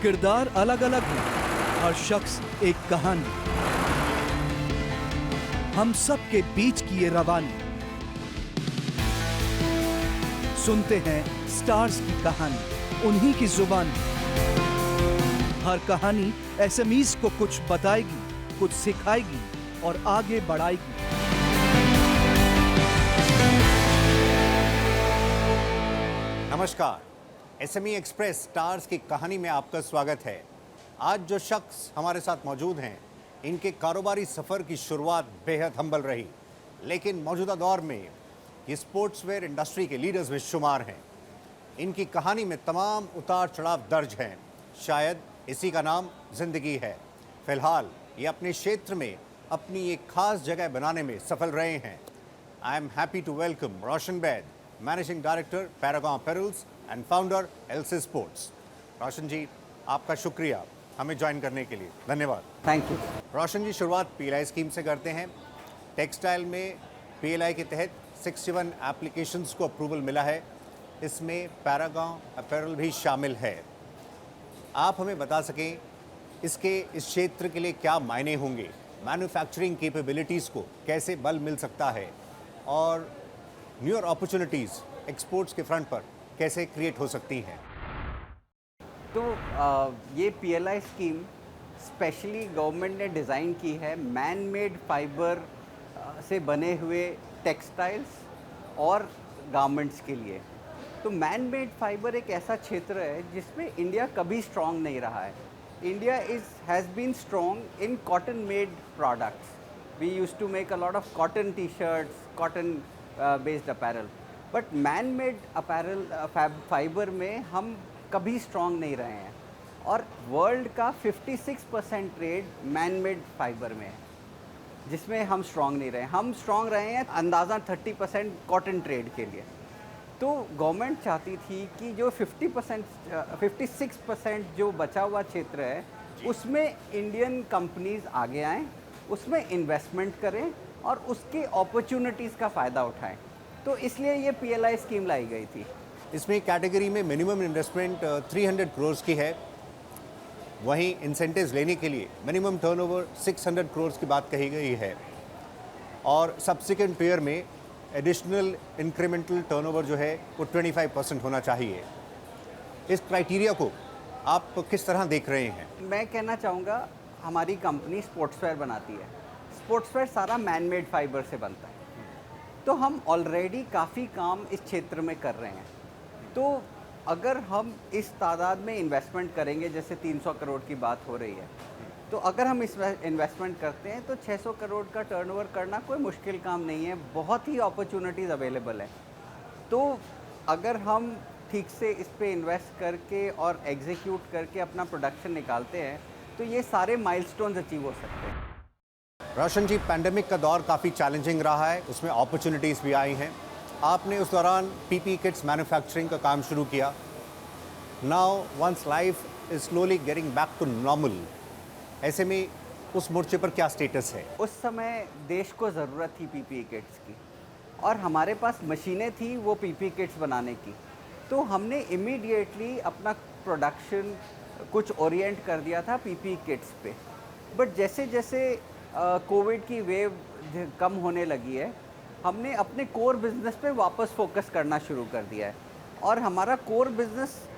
किरदार अलग अलग हैं, हर शख्स एक कहानी। हम सब के बीच की ये रवानी, सुनते हैं स्टार्स की कहानी, उन्हीं की जुबान। हर कहानी एसएमईज को कुछ बताएगी, कुछ सिखाएगी और आगे बढ़ाएगी। नमस्कार, एसएमई एक्सप्रेस स्टार्स की कहानी में आपका स्वागत है। आज जो शख्स हमारे साथ मौजूद हैं, इनके कारोबारी सफ़र की शुरुआत बेहद हम्बल रही, लेकिन मौजूदा दौर में ये स्पोर्ट्सवेयर इंडस्ट्री के लीडर्स में शुमार हैं। इनकी कहानी में तमाम उतार चढ़ाव दर्ज हैं। शायद इसी का नाम जिंदगी है। फिलहाल ये अपने क्षेत्र में अपनी एक खास जगह बनाने में सफल रहे हैं। I am happy to welcome Roshan Baid, managing director Paragon apparels and founder LC sports. Roshan ji, आपका शुक्रिया हमें ज्वाइन करने के लिए, धन्यवाद। Thank you. रोशन जी, शुरुआत पीएलआई स्कीम से करते हैं। टेक्सटाइल में पीएलआई के तहत 61 एप्लीकेशंस को अप्रूवल मिला है, इसमें पैरागॉन अपैरल भी शामिल है। आप हमें बता सकें इसके इस क्षेत्र के लिए क्या मायने होंगे, मैन्युफैक्चरिंग कैपेबिलिटीज़ को कैसे बल मिल सकता है और न्यूअर अपॉर्चुनिटीज़ एक्सपोर्ट्स के फ्रंट पर कैसे क्रिएट हो सकती हैं। तो ये पीएलआई स्कीम स्पेशली गवर्नमेंट ने डिज़ाइन की है मैन मेड फाइबर से बने हुए टेक्सटाइल्स और गारमेंट्स के लिए। तो मैन मेड फाइबर एक ऐसा क्षेत्र है जिसमें इंडिया कभी स्ट्रॉन्ग नहीं रहा है। India has been strong in cotton made products. We used to make a lot of cotton T shirts, cotton based apparel, but man made apparel fibre में हम कभी स्ट्रॉन्ग नहीं रहे हैं। और वर्ल्ड का 56% ट्रेड मैन मेड फाइबर में है, जिसमें हम स्ट्रॉन्ग नहीं रहे। हम स्ट्रॉन्ग रहे हैं अंदाज़ा 30% कॉटन ट्रेड के लिए। तो गवर्नमेंट चाहती थी कि जो 56% जो बचा हुआ क्षेत्र है उसमें इंडियन कंपनीज आगे आएँ, उसमें इन्वेस्टमेंट करें और उसके अपॉर्चुनिटीज़ का फ़ायदा उठाएं। तो इसलिए ये पीएलआई स्कीम लाई गई थी। इसमें कैटेगरी में मिनिमम इन्वेस्टमेंट 300 करोड़ की है। वहीं इंसेंटिव्स लेने के लिए मिनिमम टर्नओवर 600 करोड़ की बात कही गई है और सब्सिक्वेंट पेयर में एडिशनल इंक्रीमेंटल टर्नओवर जो है वो 25% होना चाहिए। इस क्राइटेरिया को आप किस तरह देख रहे हैं? मैं कहना चाहूँगा, हमारी कंपनी स्पोर्ट्सवेयर बनाती है। स्पोर्ट्सवेयर सारा मैन मेड फाइबर से बनता है, तो हम ऑलरेडी काफ़ी काम इस क्षेत्र में कर रहे हैं। तो अगर हम इस तादाद में इन्वेस्टमेंट करेंगे, जैसे 300 करोड़ की बात हो रही है, तो अगर हम इस इन्वेस्टमेंट करते हैं तो 600 करोड़ का टर्नओवर करना कोई मुश्किल काम नहीं है। बहुत ही अपॉर्चुनिटीज़ अवेलेबल है। तो अगर हम ठीक से इस पे इन्वेस्ट करके और एग्जीक्यूट करके अपना प्रोडक्शन निकालते हैं तो ये सारे माइलस्टोन्स अचीव हो सकते हैं। रोशन जी, पैंडेमिक का दौर काफ़ी चैलेंजिंग रहा है, उसमें अपॉर्चुनिटीज़ भी आई हैं। आपने उस दौरान पीपी किट्स मैन्युफैक्चरिंग का काम शुरू किया। Now once life is slowly getting back to normal, ऐसे में उस मोर्चे पर क्या स्टेटस है? उस समय देश को ज़रूरत थी पीपी किट्स की और हमारे पास मशीनें थी वो पीपी किट्स बनाने की। तो हमने इमीडिएटली अपना प्रोडक्शन कुछ ओरिएंट कर दिया था पीपी किट्स पे। बट जैसे जैसे कोविड की वेव कम होने लगी है, हमने अपने कोर बिज़नेस पे वापस फोकस करना शुरू कर दिया है और हमारा कोर बिज़नेस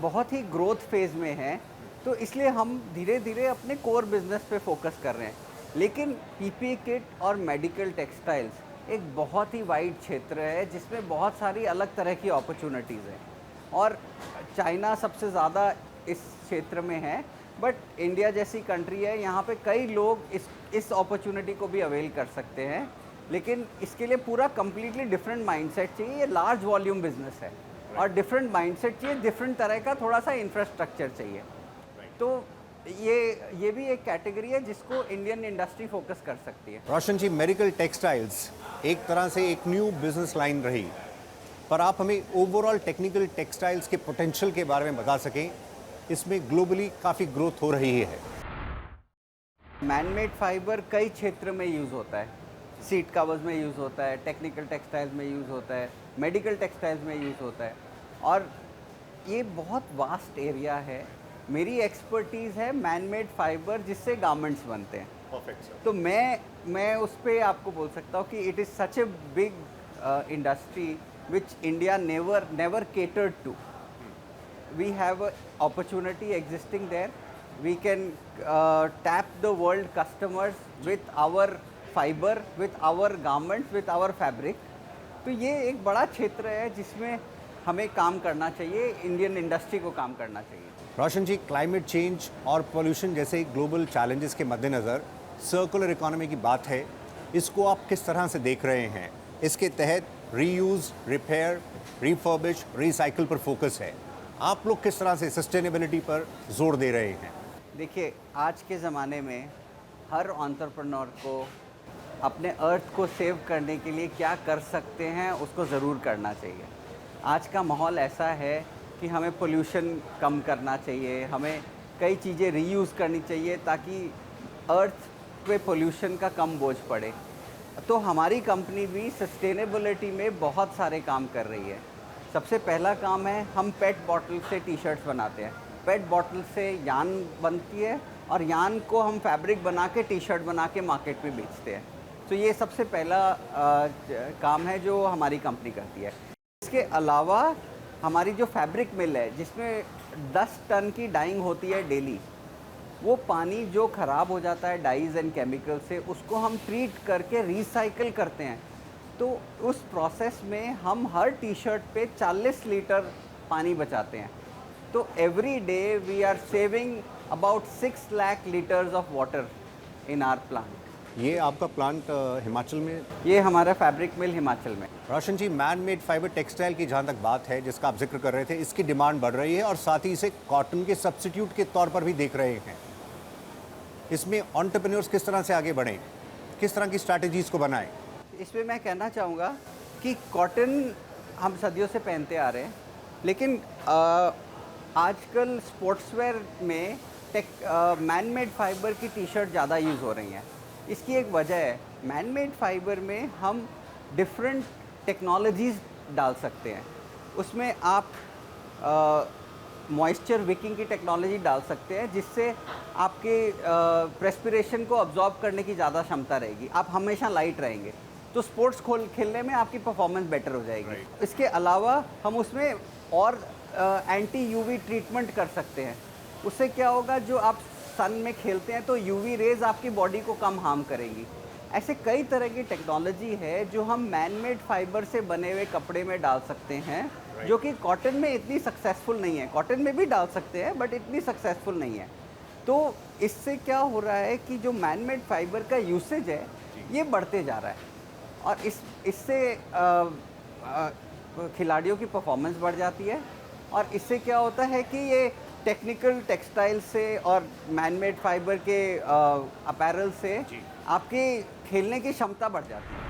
बहुत ही ग्रोथ फेज़ में है। तो इसलिए हम धीरे धीरे अपने कोर बिज़नेस पे फोकस कर रहे हैं। लेकिन पीपी किट और मेडिकल टेक्सटाइल्स एक बहुत ही वाइड क्षेत्र है जिसमें बहुत सारी अलग तरह की अपॉर्चुनिटीज़ हैं और चाइना सबसे ज़्यादा इस क्षेत्र में है। बट इंडिया जैसी कंट्री है, यहाँ पे कई लोग इस अपॉर्चुनिटी को भी अवेल कर सकते हैं, लेकिन इसके लिए पूरा कम्प्लीटली डिफरेंट माइंडसेट चाहिए। ये लार्ज वॉल्यूम बिजनेस है और डिफरेंट माइंडसेट चाहिए, डिफरेंट तरह का थोड़ा सा इंफ्रास्ट्रक्चर चाहिए। तो ये भी एक कैटेगरी है जिसको इंडियन इंडस्ट्री फोकस कर सकती है। रोशन जी, मेडिकल टेक्सटाइल्स एक तरह से एक न्यू बिजनेस लाइन रही, पर आप हमें ओवरऑल टेक्निकल टेक्सटाइल्स के पोटेंशियल के बारे में बता सकें। इसमें ग्लोबली काफ़ी ग्रोथ हो रही है। मैन मेड फाइबर कई क्षेत्र में यूज़ होता है। सीट कवर्स में यूज़ होता है, टेक्निकल टेक्सटाइल्स में यूज़ होता है, मेडिकल टेक्सटाइल्स में यूज़ होता है और ये बहुत वास्ट एरिया है मेरी एक्सपर्टीज़ है मैन मेड फाइबर जिससे गारमेंट्स बनते हैं। Perfect sir. तो मैं उस पे आपको बोल सकता हूँ कि it is such a big industry which India never catered to. We have a opportunity existing there. We can tap the world customers with our fiber, with our garments, with our fabric. तो ये एक बड़ा क्षेत्र है जिसमें हमें काम करना चाहिए, इंडियन इंडस्ट्री को काम करना चाहिए। रोशन जी, क्लाइमेट चेंज और पोल्यूशन जैसे ग्लोबल चैलेंजेस के मद्देनज़र सर्कुलर इकोनॉमी की बात है, इसको आप किस तरह से देख रहे हैं? इसके तहत रीयूज़, रिपेयर, रिफर्बिश, रिसाइकिल पर फोकस है। आप लोग किस तरह से सस्टेनेबिलिटी पर जोर दे रहे हैं? देखिए, आज के ज़माने में हर एंटरप्रेन्योर को अपने अर्थ को सेव करने के लिए क्या कर सकते हैं उसको ज़रूर करना चाहिए। आज का माहौल ऐसा है कि हमें पोल्यूशन कम करना चाहिए, हमें कई चीज़ें रीयूज़ करनी चाहिए ताकि अर्थ पे पोल्यूशन का कम बोझ पड़े। तो हमारी कंपनी भी सस्टेनेबिलिटी में बहुत सारे काम कर रही है। सबसे पहला काम है, हम पेट बॉटल से टी शर्ट्स बनाते हैं। पेट बॉटल से यान बनती है और यान को हम फैब्रिक बना के टी शर्ट बना के मार्केट में बेचते हैं। तो ये सबसे पहला काम है जो हमारी कंपनी करती है। इसके अलावा हमारी जो फैब्रिक मिल है जिसमें 10 टन की डाइंग होती है डेली, वो पानी जो ख़राब हो जाता है डाइज़ एंड केमिकल से, उसको हम ट्रीट करके रिसाइकिल करते हैं। तो उस प्रोसेस में हम हर टी शर्ट पे 40 लीटर पानी बचाते हैं। तो every day we are saving about 6 lakh litres of water in our plant. ये आपका प्लांट हिमाचल में? ये हमारा फैब्रिक मिल हिमाचल में। रोशन जी, मैन मेड फाइबर टेक्सटाइल की जहाँ तक बात है जिसका आप जिक्र कर रहे थे, इसकी डिमांड बढ़ रही है और साथ ही इसे कॉटन के सब्स्टिट्यूट के तौर पर भी देख रहे हैं। इसमें एंटरप्रेन्योर्स किस तरह से आगे बढ़ें, किस तरह की स्ट्रैटेजीज़ को बनाएं? इसमें मैं कहना चाहूँगा कि कॉटन हम सदियों से पहनते आ रहे हैं, लेकिन आजकल स्पोर्ट्सवेयर में मैन मेड फाइबर की टी शर्ट ज़्यादा यूज़ हो रही हैं। इसकी एक वजह है, मैन मेड फाइबर में हम डिफरेंट टेक्नोलॉजीज़ डाल सकते हैं। उसमें आप मॉइस्चर विकिंग की टेक्नोलॉजी डाल सकते हैं जिससे आपके प्रेस्पिरेशन को अब्जॉर्ब करने की ज़्यादा क्षमता रहेगी, आप हमेशा लाइट रहेंगे, तो स्पोर्ट्स खेलने में आपकी परफॉर्मेंस बेटर हो जाएगी। इसके अलावा हम उसमें और एंटी यूवी ट्रीटमेंट कर सकते हैं। उससे क्या होगा, जो आप सन में खेलते हैं तो यूवी रेज आपकी बॉडी को कम हार्म करेंगी। ऐसे कई तरह की टेक्नोलॉजी है जो हम मैन मेड फाइबर से बने हुए कपड़े में डाल सकते हैं, जो कि कॉटन में इतनी सक्सेसफुल नहीं है। कॉटन में भी डाल सकते हैं बट इतनी सक्सेसफुल नहीं है। तो इससे क्या हो रहा है कि जो मैन मेड फाइबर का यूसेज है ये बढ़ते जा रहा है और इससे खिलाड़ियों की परफॉर्मेंस बढ़ जाती है और इससे क्या होता है कि ये टेक्निकल टेक्सटाइल से और मैन मेड फाइबर के अपैरल से आपके खेलने की क्षमता बढ़ जाती है।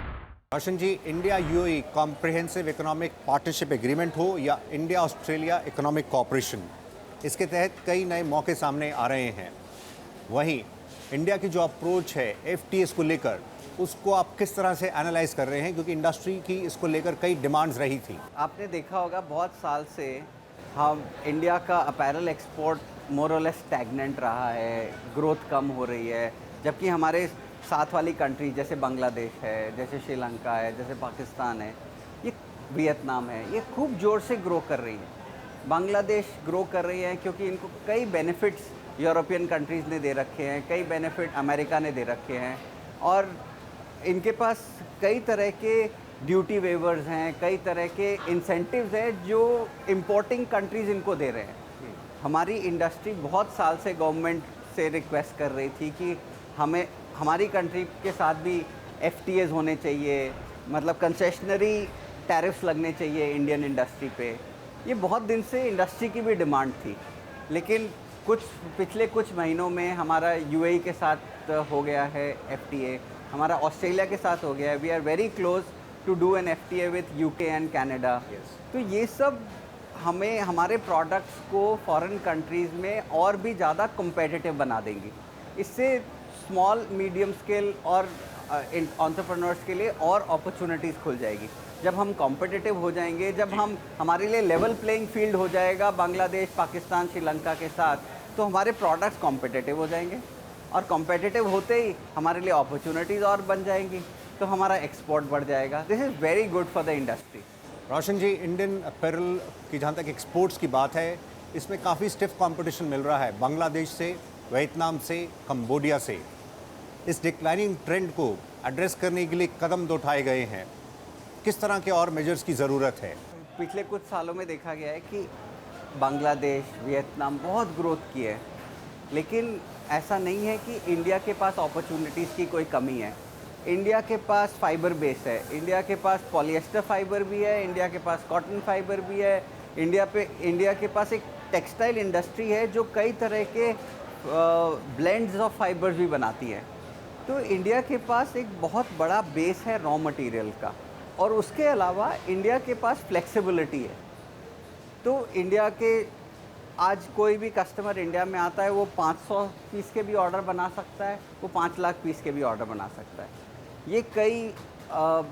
Roshan ji, India UAE comprehensive economic partnership agreement हो या इंडिया ऑस्ट्रेलिया इकोनॉमिक कॉपरेशन, इसके तहत कई नए मौके सामने आ रहे हैं। वहीं इंडिया की जो अप्रोच है एफटीएस को लेकर, उसको आप किस तरह से एनालाइज कर रहे हैं, क्योंकि इंडस्ट्री की इसको लेकर कई डिमांड्स रही थी। आपने देखा होगा बहुत साल से हम इंडिया का अपैरल एक्सपोर्ट मोर और लेस स्टैग्नेंट रहा है, ग्रोथ कम हो रही है, जबकि हमारे साथ वाली कंट्री जैसे बांग्लादेश है, जैसे श्रीलंका है, जैसे पाकिस्तान है, ये वियतनाम है, ये खूब ज़ोर से ग्रो कर रही है। बांग्लादेश ग्रो कर रही है क्योंकि इनको कई बेनिफिट्स यूरोपियन कंट्रीज़ ने दे रखे हैं, कई बेनिफिट अमेरिका ने दे रखे हैं और इनके पास कई तरह के ड्यूटी वेवर्स हैं, कई तरह के इंसेंटिव्स हैं जो इंपोर्टिंग कंट्रीज़ इनको दे रहे हैं। हमारी इंडस्ट्री बहुत साल से गवर्नमेंट से रिक्वेस्ट कर रही थी कि हमें हमारी कंट्री के साथ भी एफटीएस होने चाहिए, मतलब कंसेशनरी टैरिफ्स लगने चाहिए इंडियन इंडस्ट्री पे। ये बहुत दिन से इंडस्ट्री की भी डिमांड थी, लेकिन पिछले कुछ महीनों में हमारा यूएई के साथ हो गया है एफटीए, हमारा ऑस्ट्रेलिया के साथ हो गया है। We are very close to do an FTA with UK and Canada. तो ये सब हमें हमारे प्रोडक्ट्स को फॉरेन कंट्रीज़ में और भी ज़्यादा कम्पेटिटिव बना देंगी। इससे स्मॉल मीडियम स्केल और एंटरप्रेन्योर्स के लिए और अपॉर्चुनिटीज़ खुल जाएगी। जब हम कॉम्पिटिटिव हो जाएंगे, जब हम हमारे लिए लेवल प्लेइंग फील्ड हो जाएगा बांग्लादेश, पाकिस्तान, श्रीलंका के साथ, तो हमारे प्रोडक्ट्स कॉम्पिटिटिव हो जाएंगे, और कॉम्पिटिटिव होते ही हमारे लिए अपॉर्चुनिटीज़ और बन जाएंगी, तो हमारा एक्सपोर्ट बढ़ जाएगा। This is very good for the industry. Roshan ji, Indian apparel की जहाँ तक एक्सपोर्ट्स की बात है, इसमें काफ़ी स्टिफ कंपटीशन मिल रहा है बांग्लादेश से, वियतनाम से, कंबोडिया से। इस डिक्लाइनिंग ट्रेंड को एड्रेस करने के लिए कदम तो उठाए गए हैं, किस तरह के और मेजर्स की ज़रूरत है? पिछले कुछ सालों में देखा गया है कि बांग्लादेश, वियतनाम बहुत ग्रोथ की है, लेकिन ऐसा नहीं है कि इंडिया के पास अपॉर्चुनिटीज़ की कोई कमी है। इंडिया के पास फाइबर बेस है, इंडिया के पास पॉलिएस्टर फाइबर भी है, इंडिया के पास कॉटन फाइबर भी है, इंडिया के पास एक टेक्सटाइल इंडस्ट्री है जो कई तरह के ब्लेंड्स ऑफ फाइबर्स भी बनाती है। तो इंडिया के पास एक बहुत बड़ा बेस है रॉ मटेरियल का, और उसके अलावा इंडिया के पास फ्लेक्सिबिलिटी है। तो इंडिया के आज कोई भी कस्टमर इंडिया में आता है, वो 500 पीस के भी ऑर्डर बना सकता है, वो 5 लाख पीस के भी ऑर्डर बना सकता है। ये कई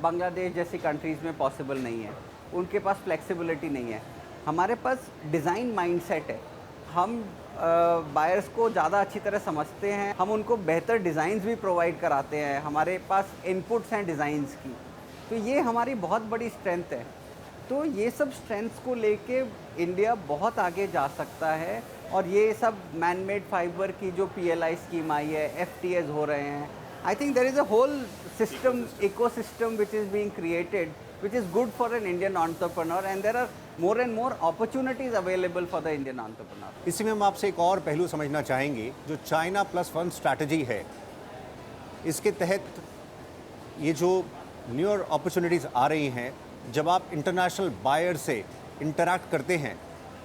बांग्लादेश जैसी कंट्रीज़ में पॉसिबल नहीं है, उनके पास फ्लेक्सिबिलिटी नहीं है। हमारे पास डिज़ाइन माइंडसेट है, हम बायर्स को ज़्यादा अच्छी तरह समझते हैं, हम उनको बेहतर डिज़ाइंस भी प्रोवाइड कराते हैं, हमारे पास इनपुट्स हैं डिज़ाइंस की, तो ये हमारी बहुत बड़ी स्ट्रेंथ है। तो ये सब स्ट्रेंथ्स को लेके इंडिया बहुत आगे जा सकता है, और ये सब मैन मेड फाइबर की जो PLI स्कीम आई है, FTAs हो रहे हैं, I think there is a whole system, ecosystem which is being created, which is good for an Indian entrepreneur, and there are more and more opportunities available for the Indian entrepreneur. इसी में हम आपसे एक और पहलू समझना चाहेंगे, जो चाइना +1 स्ट्रैटेजी है, इसके तहत ये जो न्यूअर अपॉर्चुनिटीज़ आ रही हैं, जब आप इंटरनेशनल बायर से इंटरैक्ट करते हैं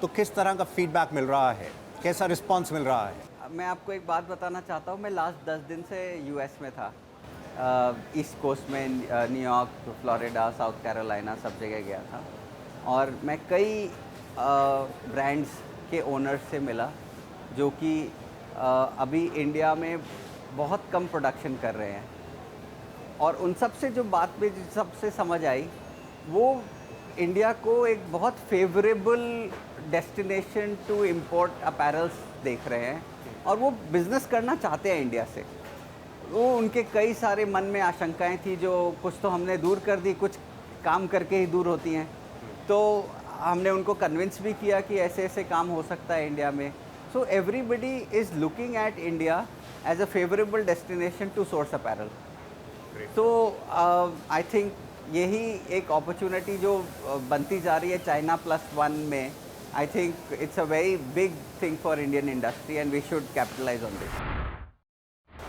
तो किस तरह का फीडबैक मिल रहा है, कैसा रिस्पांस मिल रहा है? मैं आपको एक बात बताना चाहता हूँ, मैं लास्ट 10 दिन से US में था, ईस्ट कोस्ट में, न्यूयॉर्क, फ्लोरिडा, साउथ कैरोलिना, सब जगह गया था, और मैं कई ब्रांड्स के ओनर्स से मिला जो कि अभी इंडिया में बहुत कम प्रोडक्शन कर रहे हैं, और उन सब से जो बात में सबसे समझ आई, वो इंडिया को एक बहुत favourable destination to import apparels देख रहे हैं, और वो बिज़नेस करना चाहते हैं इंडिया से। वो उनके कई सारे मन में आशंकाएं थी, जो कुछ तो हमने दूर कर दी, कुछ काम करके ही दूर होती हैं। तो हमने उनको कन्विंस भी किया कि ऐसे ऐसे काम हो सकता है इंडिया में। So everybody is looking at India as a favourable destination to source apparel. तो आई थिंक यही एक अपॉर्चुनिटी जो बनती जा रही है चाइना +1 में, I think it's a very big thing for Indian industry, and we should capitalise on this.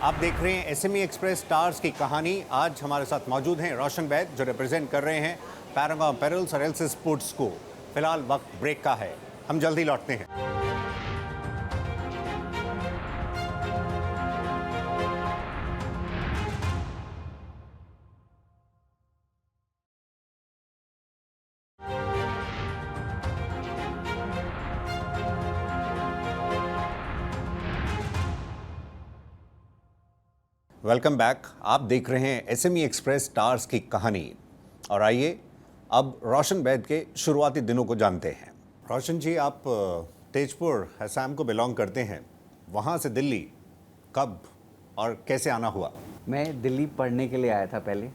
आप देख रहे हैं SME एक्सप्रेस स्टार्स की कहानी। आज हमारे साथ मौजूद हैं रोशन बैद, जो रिप्रेजेंट कर रहे हैं पैरागॉन अपैरल्स और एल्सिस स्पोर्ट्स को। फिलहाल वक्त ब्रेक का है, हम जल्दी लौटते हैं। Welcome back. आप देख रहे हैं SME एक्सप्रेस स्टार्स की कहानी, और आइए अब रोशन बैद के शुरुआती दिनों को जानते हैं। रोशन जी, आप तेजपुर असम को बिलोंग करते हैं, वहाँ से दिल्ली कब और कैसे आना हुआ? मैं दिल्ली पढ़ने के लिए आया था पहले,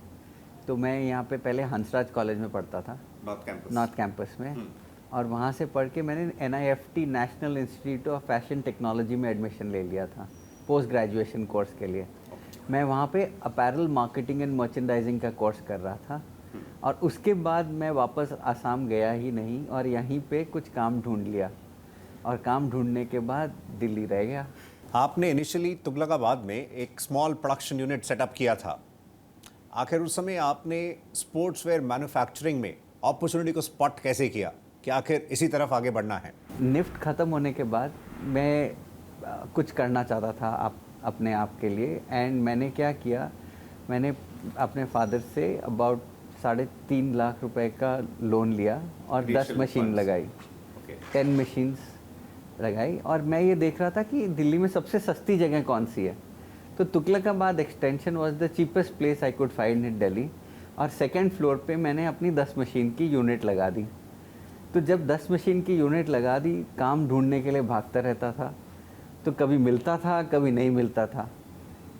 तो मैं यहाँ पे पहले हंसराज कॉलेज में पढ़ता था, नॉर्थ कैंपस में, और वहाँ से पढ़ के मैंने NIFT national institute of fashion technology में एडमिशन ले लिया था पोस्ट ग्रेजुएशन कोर्स के लिए। मैं वहाँ पे अपैरल मार्केटिंग एंड मर्चेंडाइजिंग का कोर्स कर रहा था, और उसके बाद मैं वापस आसाम गया ही नहीं, और यहीं पे कुछ काम ढूंढ लिया, और काम ढूंढने के बाद दिल्ली रह गया। आपने इनिशियली तुगलकाबाद में एक स्मॉल प्रोडक्शन यूनिट सेटअप किया था। आखिर उस समय आपने स्पोर्ट्स वेयर मैन्युफैक्चरिंग में अपॉर्चुनिटी को स्पॉट कैसे किया कि आखिर इसी तरफ आगे बढ़ना है? निफ्ट ख़त्म होने के बाद मैं कुछ करना चाहता था अपने आप के लिए, एंड मैंने क्या किया, मैंने अपने फादर से अबाउट 3.5 लाख रुपए का लोन लिया और 10 मशीन लगाई, 10 मशीन्स लगाई, और मैं ये देख रहा था कि दिल्ली में सबसे सस्ती जगह कौन सी है। तो Tughlakabad extension was the cheapest place I could find in Delhi, और सेकंड फ्लोर पे मैंने अपनी 10 मशीन की यूनिट लगा दी। तो जब 10 मशीन की यूनिट लगा दी, काम ढूंढने के लिए भागता रहता था, तो कभी मिलता था, कभी नहीं मिलता था।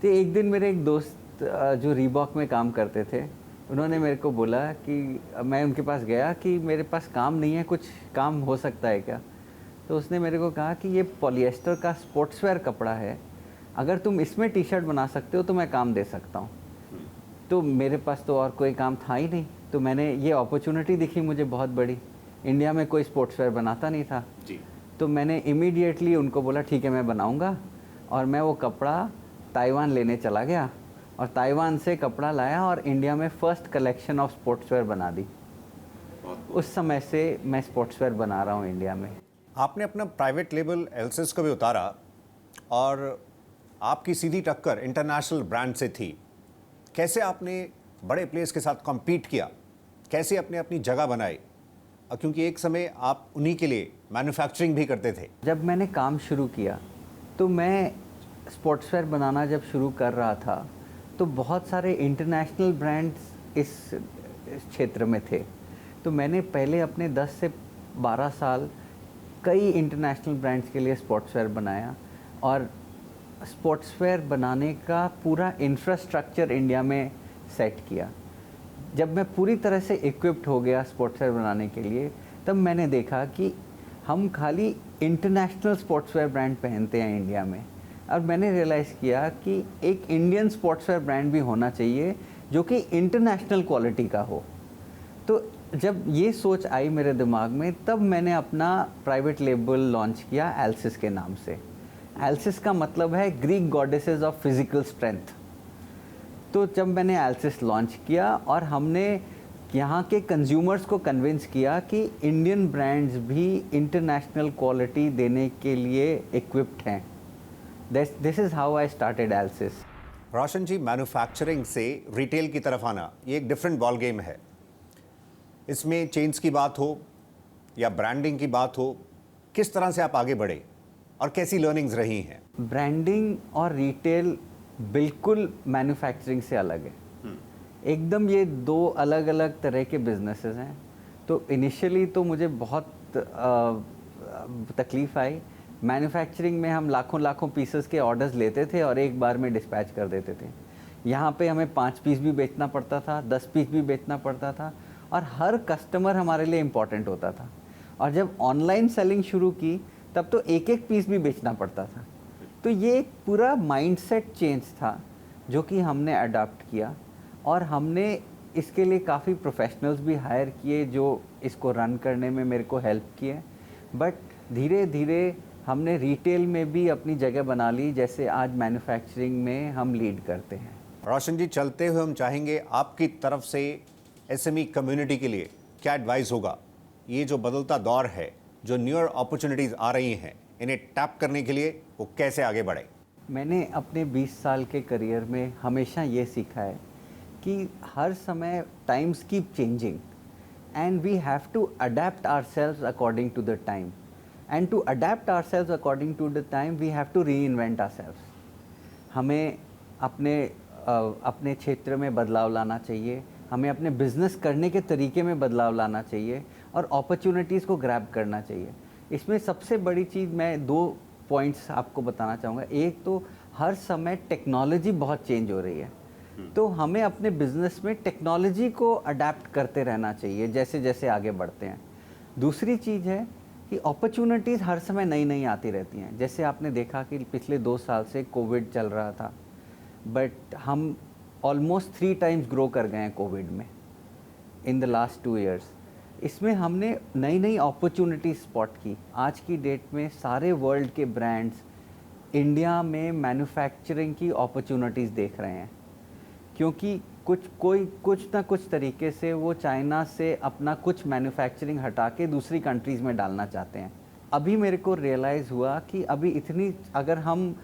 तो एक दिन मेरे एक दोस्त जो रीबॉक में काम करते थे, उन्होंने मेरे को बोला कि मैं उनके पास गया कि मेरे पास काम नहीं है, कुछ काम हो सकता है क्या? तो उसने मेरे को कहा कि ये पॉलिएस्टर का स्पोर्ट्सवेयर कपड़ा है, अगर तुम इसमें टी शर्ट बना सकते हो तो मैं काम दे सकता हूँ। तो मेरे पास तो और कोई काम था ही नहीं, तो मैंने ये अपॉर्चुनिटी दिखी मुझे बहुत बड़ी। इंडिया में कोई स्पोर्ट्सवेयर बनाता नहीं था जी। तो मैंने इमीडिएटली उनको बोला ठीक है मैं बनाऊंगा, और मैं वो कपड़ा ताइवान लेने चला गया और ताइवान से कपड़ा लाया और इंडिया में फर्स्ट कलेक्शन ऑफ स्पोर्ट्सवेयर बना दी। उस समय से मैं स्पोर्ट्सवेयर बना रहा हूँ इंडिया में। आपने अपना प्राइवेट लेबल एल्सिस को भी उतारा और आपकी सीधी टक्कर इंटरनेशनल ब्रांड से थी। कैसे आपने बड़े प्लेयर्स के साथ कॉम्पीट किया, कैसे अपने अपनी जगह बनाई? क्योंकि एक समय आप उन्हीं के लिए मैन्युफैक्चरिंग भी करते थे। जब मैंने काम शुरू किया तो मैं स्पोर्ट्सवेयर बनाना जब शुरू कर रहा था तो बहुत सारे इंटरनेशनल ब्रांड्स इस क्षेत्र में थे। तो मैंने पहले अपने 10 से 12 साल कई इंटरनेशनल ब्रांड्स के लिए स्पोर्ट्सवेयर बनाया और स्पोर्ट्सवेयर बनाने का पूरा इंफ्रास्ट्रक्चर इंडिया में सेट किया। जब मैं पूरी तरह से इक्विप्ड हो गया स्पोर्ट्सवेयर बनाने के लिए, तब मैंने देखा कि हम खाली इंटरनेशनल स्पोर्ट्सवेयर ब्रांड पहनते हैं इंडिया में, और मैंने रियलाइज़ किया कि एक इंडियन स्पोर्ट्सवेयर ब्रांड भी होना चाहिए जो कि इंटरनेशनल क्वालिटी का हो। तो जब ये सोच आई मेरे दिमाग में, तब मैंने अपना प्राइवेट लेबल लॉन्च किया एल्सिस के नाम से। एल्सिस का मतलब है Greek goddesses of physical strength. तो जब मैंने एल्सिस लॉन्च किया और हमने यहाँ के कंज्यूमर्स को कन्विंस किया कि इंडियन ब्रांड्स भी इंटरनेशनल क्वालिटी देने के लिए इक्विप्ड हैं, this is how I started Elsis. Roshan ji, manufacturing से रिटेल की तरफ आना ये एक डिफरेंट बॉल गेम है। इसमें चेन्स की बात हो या ब्रांडिंग की बात हो, किस तरह से आप आगे बढ़े और कैसी लर्निंग्स रही हैं? ब्रांडिंग और रिटेल बिल्कुल मैन्युफैक्चरिंग से अलग है, एकदम ये दो अलग अलग तरह के बिजनेसेस हैं। तो इनिशियली तो मुझे बहुत तकलीफ़ आई। मैन्युफैक्चरिंग में हम लाखों लाखों पीसेस के ऑर्डर्स लेते थे और एक बार में डिस्पैच कर देते थे। यहाँ पे हमें 5 पीस भी बेचना पड़ता था, 10 पीस भी बेचना पड़ता था, और हर कस्टमर हमारे लिए इम्पॉर्टेंट होता था। और जब ऑनलाइन सेलिंग शुरू की तब तो एक एक पीस भी बेचना पड़ता था। तो ये एक पूरा माइंडसेट चेंज था जो कि हमने अडॉप्ट किया, और हमने इसके लिए काफ़ी प्रोफेशनल्स भी हायर किए जो इसको रन करने में मेरे को हेल्प किए। बट धीरे धीरे हमने रिटेल में भी अपनी जगह बना ली, जैसे आज मैन्युफैक्चरिंग में हम लीड करते हैं। रोशन जी, चलते हुए हम चाहेंगे आपकी तरफ से एसएमई कम्युनिटी के लिए क्या एडवाइस होगा? ये जो बदलता दौर है, जो न्यूअर अपॉर्चुनिटीज़ आ रही हैं, इन्हें टैप करने के लिए वो कैसे आगे बढ़े? मैंने अपने 20 साल के करियर में हमेशा ये सीखा है कि हर समय times keep changing and we have to adapt ourselves according to the time, and to adapt ourselves according to the time we have to reinvent ourselves. हमें अपने क्षेत्र में बदलाव लाना चाहिए, हमें अपने बिजनेस करने के तरीके में बदलाव लाना चाहिए और अपॉर्चुनिटीज़ को ग्रैब करना चाहिए। इसमें सबसे बड़ी चीज़ मैं 2 पॉइंट्स आपको बताना चाहूँगा। एक तो हर समय टेक्नोलॉजी बहुत चेंज हो रही है, तो हमें अपने बिजनेस में टेक्नोलॉजी को अडेप्ट करते रहना चाहिए जैसे जैसे आगे बढ़ते हैं। दूसरी चीज़ है कि अपॉर्चुनिटीज़ हर समय नई नई आती रहती हैं। जैसे आपने देखा कि पिछले 2 साल से कोविड चल रहा था, बट हम ऑलमोस्ट 3 टाइम्स ग्रो कर गए हैं कोविड में इन द लास्ट 2 ईयर्स। इसमें हमने नई नई अपॉर्चुनिटी स्पॉट की। आज की डेट में सारे वर्ल्ड के ब्रांड्स इंडिया में मैन्युफैक्चरिंग की अपॉर्चुनिटीज़ देख रहे हैं, क्योंकि कुछ ना कुछ तरीके से वो चाइना से अपना कुछ मैन्युफैक्चरिंग हटा के दूसरी कंट्रीज़ में डालना चाहते हैं। अभी मेरे को रियलाइज़ हुआ कि अभी इतनी अगर हम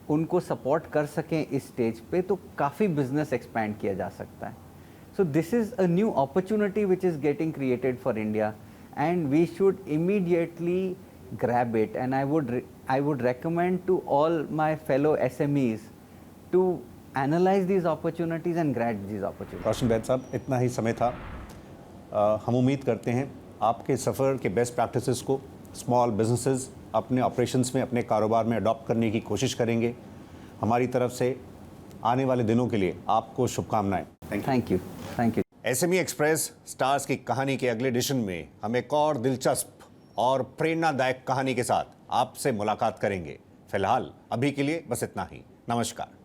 उनको सपोर्ट कर सकें इस स्टेज पे तो काफ़ी बिजनेस एक्सपैंड किया जा सकता है। So this is a new opportunity which is getting created for India, and we should immediately grab it. And I would recommend to all my fellow SMEs to analyze these opportunities and grab these opportunities. रोशन बैद साहब, इतना ही समय था। हम उम्मीद करते हैं आपके सफ़र के बेस्ट प्रैक्टिसेस को स्मॉल बिजनेसेस अपने ऑपरेशंस में, अपने कारोबार में अडॉप्ट करने की कोशिश करेंगे। हमारी तरफ से आने वाले दिनों के लिए आपको शुभकामनाएं। Thank you. Thank you. SME express stars की कहानी के अगले एडिशन में हम एक और दिलचस्प और प्रेरणादायक कहानी के साथ आपसे मुलाकात करेंगे। फिलहाल अभी के लिए बस इतना ही। नमस्कार।